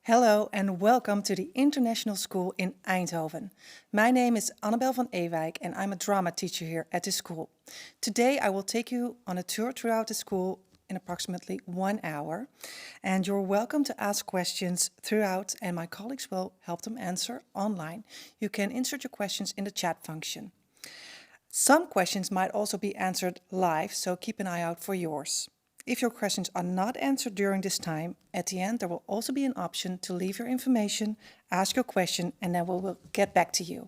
Hello and welcome to the International School in Eindhoven. My name is Annabel van Ewijk and I'm a drama teacher here at the school. Today I will take you on a tour throughout the school in approximately 1 hour. And you're welcome to ask questions throughout and my colleagues will help them answer online. You can insert your questions in the chat function. Some questions might also be answered live, so keep an eye out for yours. If your questions are not answered during this time, at the end there will also be an option to leave your information, ask your question, and then we will get back to you.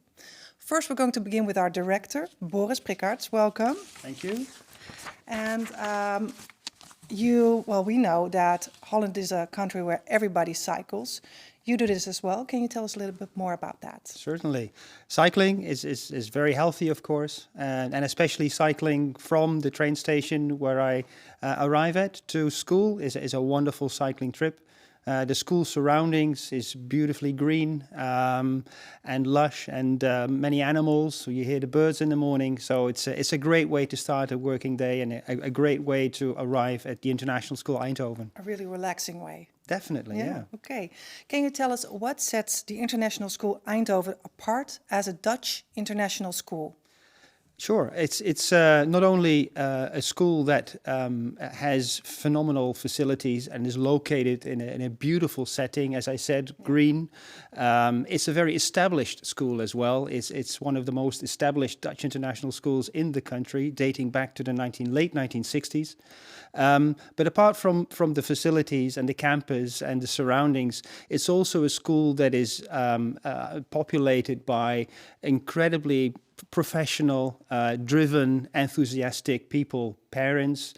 First, we're going to begin with our director, Boris Prikkarts. Welcome. Thank you. And we know that Holland is a country where everybody cycles. You do this as well. Can you tell us a little bit more about that? Certainly. Cycling is very healthy, of course, and especially cycling from the train station where I arrive at to school is a wonderful cycling trip. The school surroundings is beautifully green and lush and many animals. So you hear the birds in the morning. So it's a great way to start a working day and a great way to arrive at the International School Eindhoven. A really relaxing way. Definitely, yeah. Okay. Can you tell us what sets the International School Eindhoven apart as a Dutch international school? Sure. It's not only a school that has phenomenal facilities and is located in a beautiful setting, as I said, green. It's a very established school as well. It's one of the most established Dutch international schools in the country, dating back to the late 1960s. But apart from the facilities and the campus and the surroundings, it's also a school that is populated by incredibly professional, driven, enthusiastic people, parents,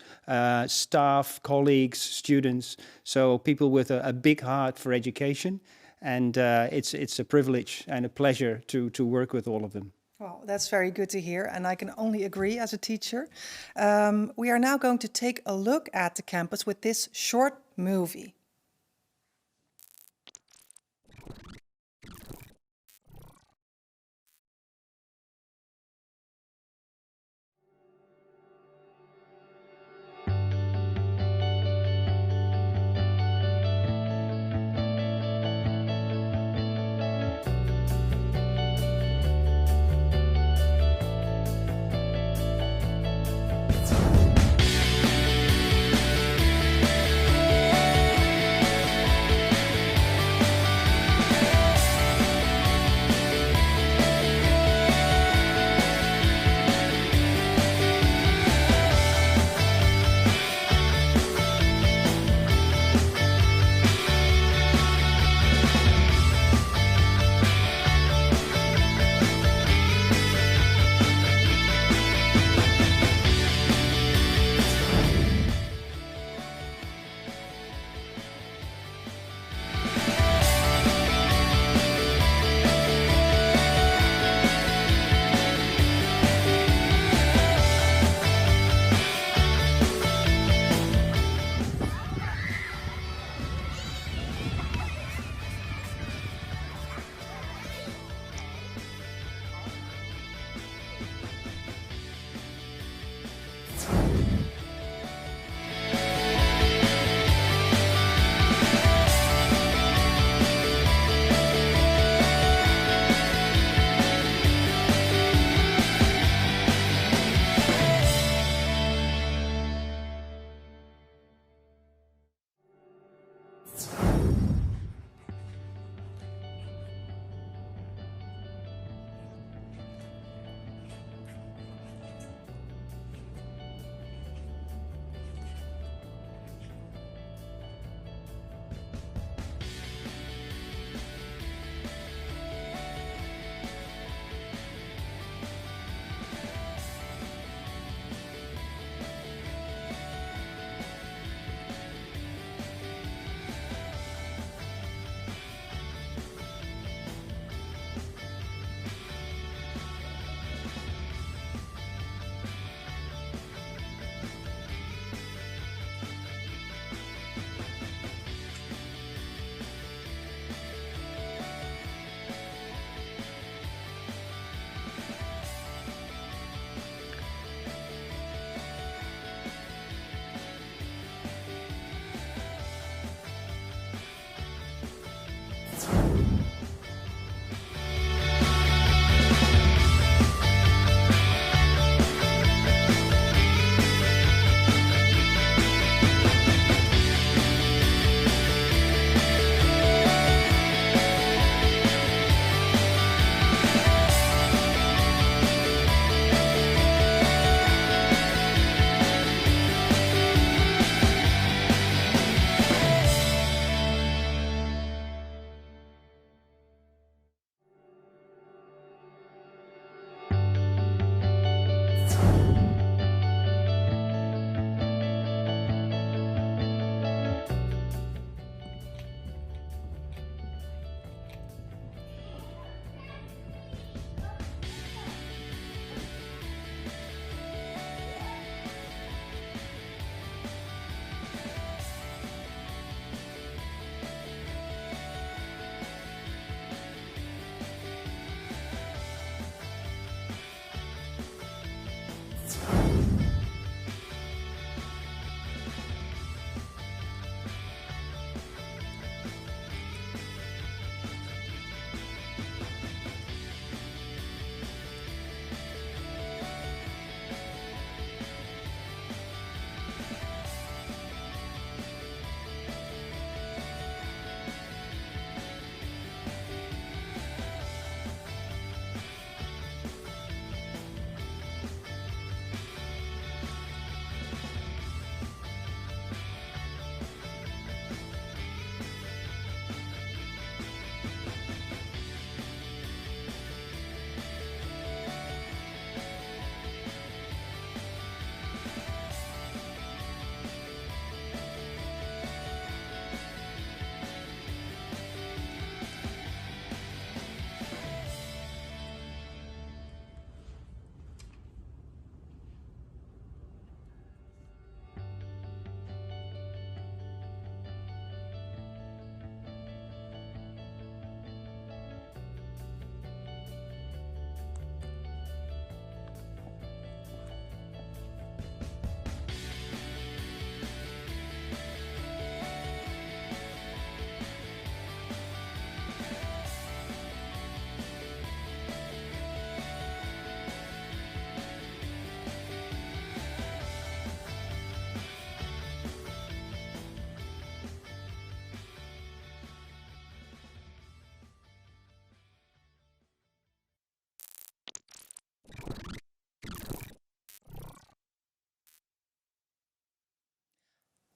staff, colleagues, students. So people with a big heart for education. And it's a privilege and a pleasure to work with all of them. Well, that's very good to hear, and I can only agree as a teacher. We are now going to take a look at the campus with this short movie.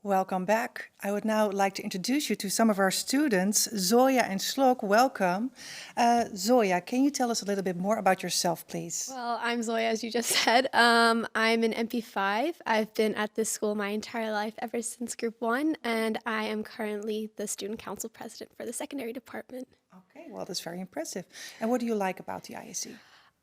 Welcome back. I would now like to introduce you to some of our students. Zoya and Shlok, welcome. Zoya, can you tell us a little bit more about yourself, please? Well, I'm Zoya, as you just said. I'm an MP5. I've been at this school my entire life, ever since Group 1, and I am currently the Student Council President for the Secondary Department. Okay, well, that's very impressive. And what do you like about the ISE?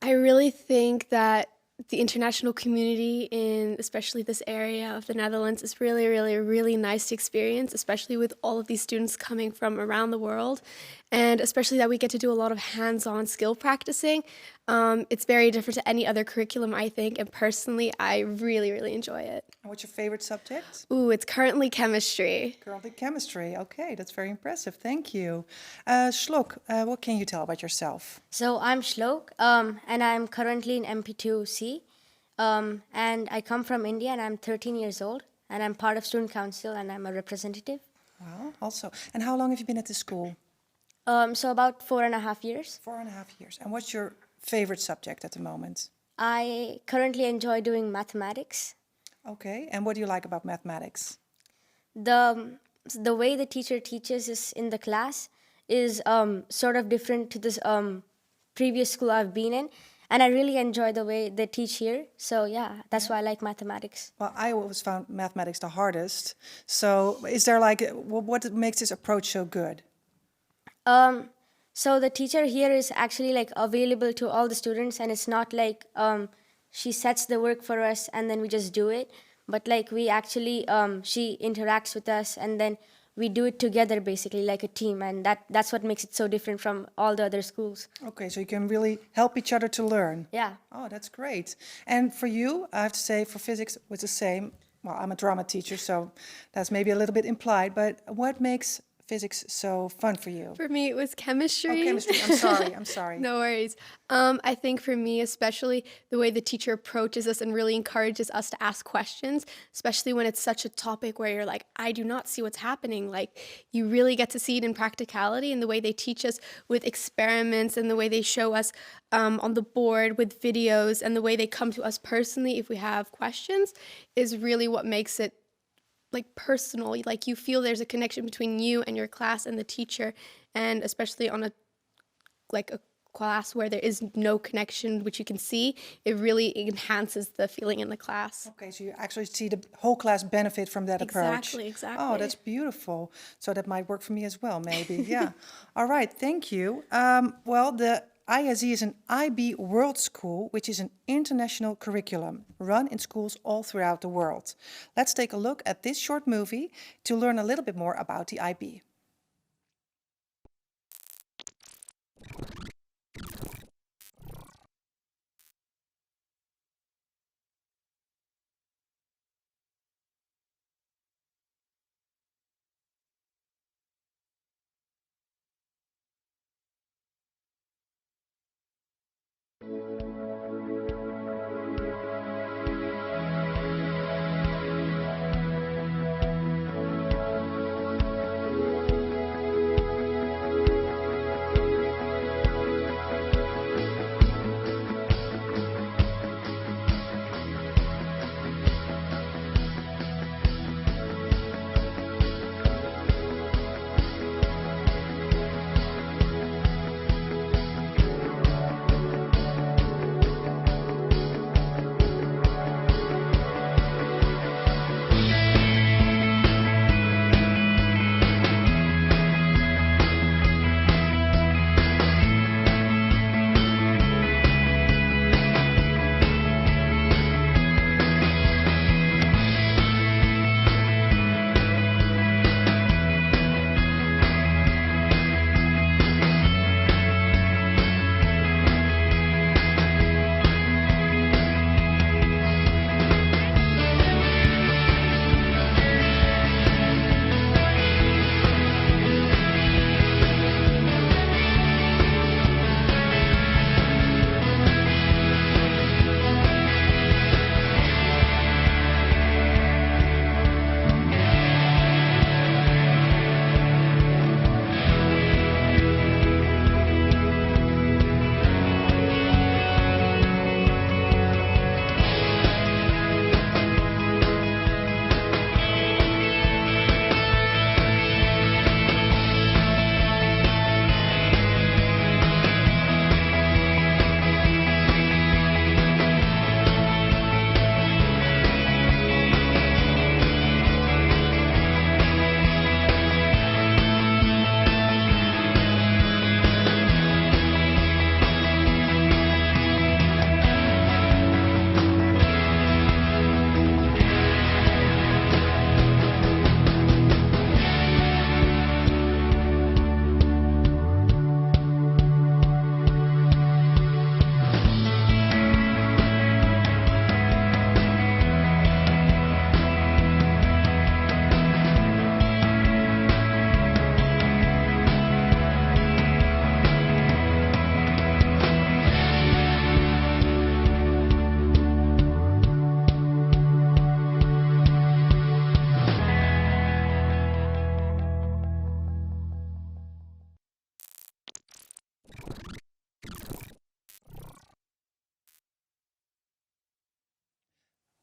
I really think that the international community in especially this area of the Netherlands is really, really, really nice to experience, especially with all of these students coming from around the world, and especially that we get to do a lot of hands-on skill practicing. It's very different to any other curriculum, I think, and personally, I really, really enjoy it. And what's your favorite subject? Ooh, it's currently chemistry. Currently chemistry. Okay, that's very impressive. Thank you. Shlok, what can you tell about yourself? So I'm Shlok, and I'm currently in MP2C, and I come from India, and I'm 13 years old, and I'm part of Student Council, and I'm a representative. Wow, also. And how long have you been at the school? So about 4.5 years. 4.5 years. And what's your favorite subject at the moment? I currently enjoy doing mathematics. Okay, and what do you like about mathematics? The way the teacher teaches us in the class is sort of different to this previous school I've been in, and I really enjoy the way they teach here. So yeah, that's why I like mathematics. Well, I always found mathematics the hardest. So is there like, what makes this approach so good? So the teacher here is actually like available to all the students, and it's not like she sets the work for us and then we just do it, but like we actually she interacts with us and then we do it together, basically like a team, and that's what makes it so different from all the other schools. Okay, so you can really help each other to learn. Yeah. Oh, that's great. And for you, I have to say, for physics, it was the same. Well, I'm a drama teacher, so that's maybe a little bit implied, but what makes physics so fun for you? For me, it was chemistry. Oh, chemistry. I'm sorry. I'm sorry. No worries. I think for me, especially the way the teacher approaches us and really encourages us to ask questions, especially when it's such a topic where you're like, I do not see what's happening. Like, you really get to see it in practicality, and the way they teach us with experiments and the way they show us on the board with videos and the way they come to us personally if we have questions is really what makes it like personal. Like, you feel there's a connection between you and your class and the teacher, and especially on a class where there is no connection, which you can see, it really enhances the feeling in the class. Okay, so you actually see the whole class benefit from that approach. Exactly. Oh, that's beautiful. So that might work for me as well, maybe. Yeah. All right, thank you. Well, the ISE is an IB World School, which is an international curriculum run in schools all throughout the world. Let's take a look at this short movie to learn a little bit more about the IB.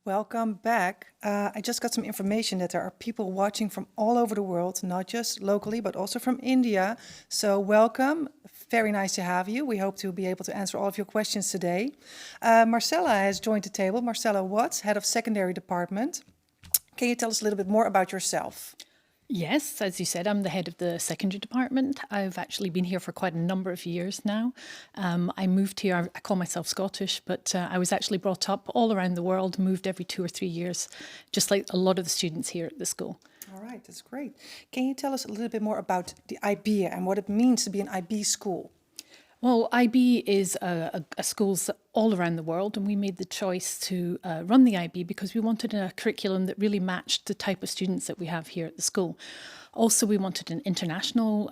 Welcome back. I just got some information that there are people watching from all over the world, not just locally, but also from India. So welcome. Very nice to have you. We hope to be able to answer all of your questions today. Marcella has joined the table. Marcella Watts, Head of Secondary Department. Can you tell us a little bit more about yourself? Yes, as you said, I'm the head of the secondary department. I've actually been here for quite a number of years now. I moved here, I call myself Scottish, but I was actually brought up all around the world, moved every 2 or 3 years, just like a lot of the students here at the school. All right, that's great. Can you tell us a little bit more about the IB and what it means to be an IB school? Well, IB is a schools all around the world, and we made the choice to run the IB because we wanted a curriculum that really matched the type of students that we have here at the school. Also, we wanted an international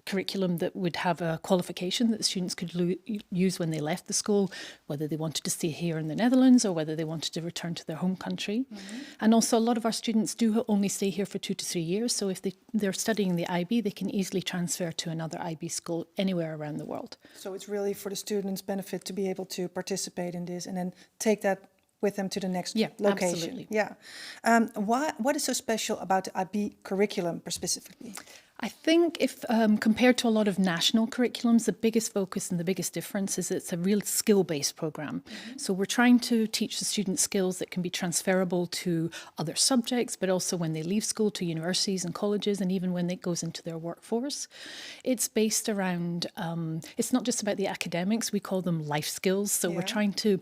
curriculum that would have a qualification that the students could use when they left the school, whether they wanted to stay here in the Netherlands or whether they wanted to return to their home country. Mm-hmm. And also a lot of our students do only stay here for 2 to 3 years. So if they're studying the IB, they can easily transfer to another IB school anywhere around the world. So it's really for the students' benefit to be able to participate in this and then take that with them to the next location. Absolutely. Yeah. What is so special about the IB curriculum specifically? I think if compared to a lot of national curriculums, the biggest focus and the biggest difference is it's a real skill-based program. Mm-hmm. So we're trying to teach the students skills that can be transferable to other subjects, but also when they leave school to universities and colleges, and even when it goes into their workforce. It's based around, it's not just about the academics, we call them life skills. So we're trying to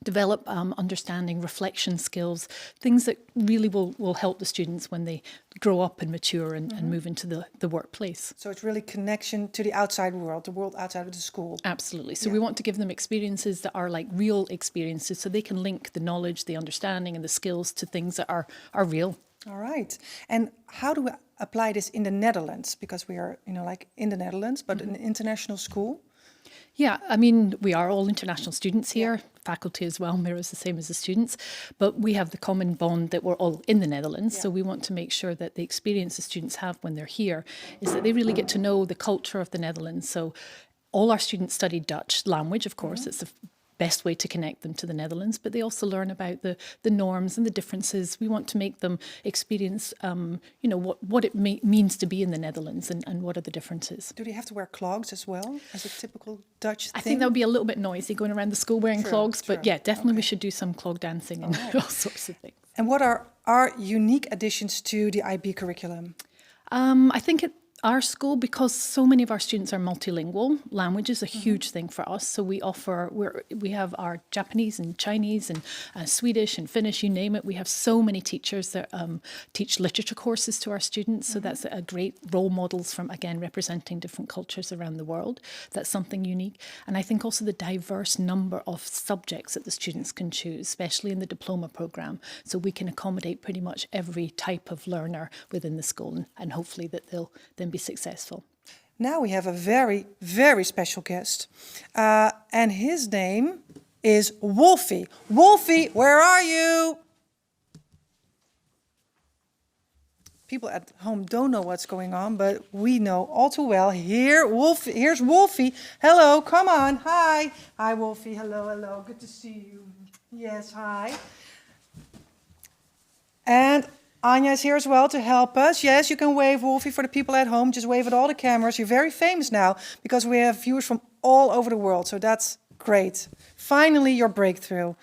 develop understanding, reflection skills, things that really will help the students when they grow up and mature and move into the workplace. So it's really connection to the outside world, the world outside of the school. Absolutely. So we want to give them experiences that are like real experiences so they can link the knowledge, the understanding and the skills to things that are real. All right. And how do we apply this in the Netherlands? Because we are, like in the Netherlands, but an international school. Yeah, I mean, we are all international students here, faculty as well, mirrors the same as the students, but we have the common bond that we're all in the Netherlands, so we want to make sure that the experience the students have when they're here is that they really get to know the culture of the Netherlands. So all our students study Dutch language, of course, it's the best way to connect them to the Netherlands, but they also learn about the norms and the differences. We want to make them experience, what it means to be in the Netherlands and what are the differences. Do they have to wear clogs as well, as a typical Dutch thing? I think that would be a little bit noisy going around the school wearing clogs, but yeah, definitely we should do some clog dancing and all sorts of things. And what are our unique additions to the IB curriculum? I think our school, because so many of our students are multilingual, language is a huge thing for us. So we have our Japanese and Chinese and Swedish and Finnish, you name it. We have so many teachers that teach literature courses to our students. So that's a great role models from, again, representing different cultures around the world. That's something unique. And I think also the diverse number of subjects that the students can choose, especially in the diploma program. So we can accommodate pretty much every type of learner within the school, and hopefully that they'll then be successful. Now we have a very, very special guest, and his name is Wolfie. Wolfie, where are you? People at home don't know what's going on, but we know all too well. Here's Wolfie. Hello, come on. Hi. Hi, Wolfie. Hello, hello. Good to see you. Yes, hi. And Anya is here as well to help us. Yes, you can wave, Wolfie, for the people at home. Just wave at all the cameras. You're very famous now because we have viewers from all over the world. So that's great. Finally, your breakthrough.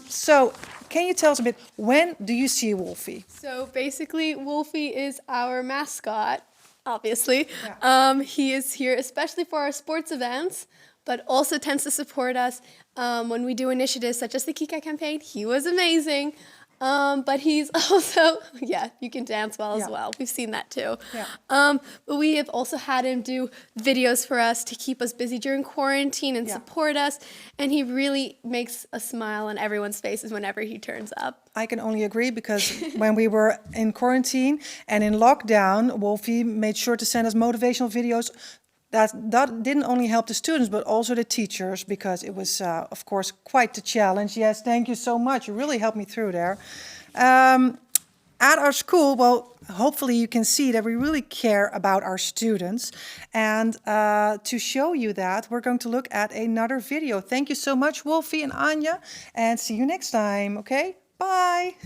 So can you tell us a bit, when do you see Wolfie? So basically, Wolfie is our mascot, obviously. He is here especially for our sports events, but also tends to support us when we do initiatives such as the Kika campaign. He was amazing. But he's also, you can dance well as well. We've seen that too. But we have also had him do videos for us to keep us busy during quarantine and support us. And he really makes a smile on everyone's faces whenever he turns up. I can only agree because when we were in quarantine and in lockdown, Wolfie made sure to send us motivational videos. That didn't only help the students, but also the teachers, because it was, of course, quite the challenge. Yes, thank you so much. You really helped me through there. at our school, well, hopefully you can see that we really care about our students. And to show you that, we're going to look at another video. Thank you so much, Wolfie and Anja, and see you next time, okay? Bye.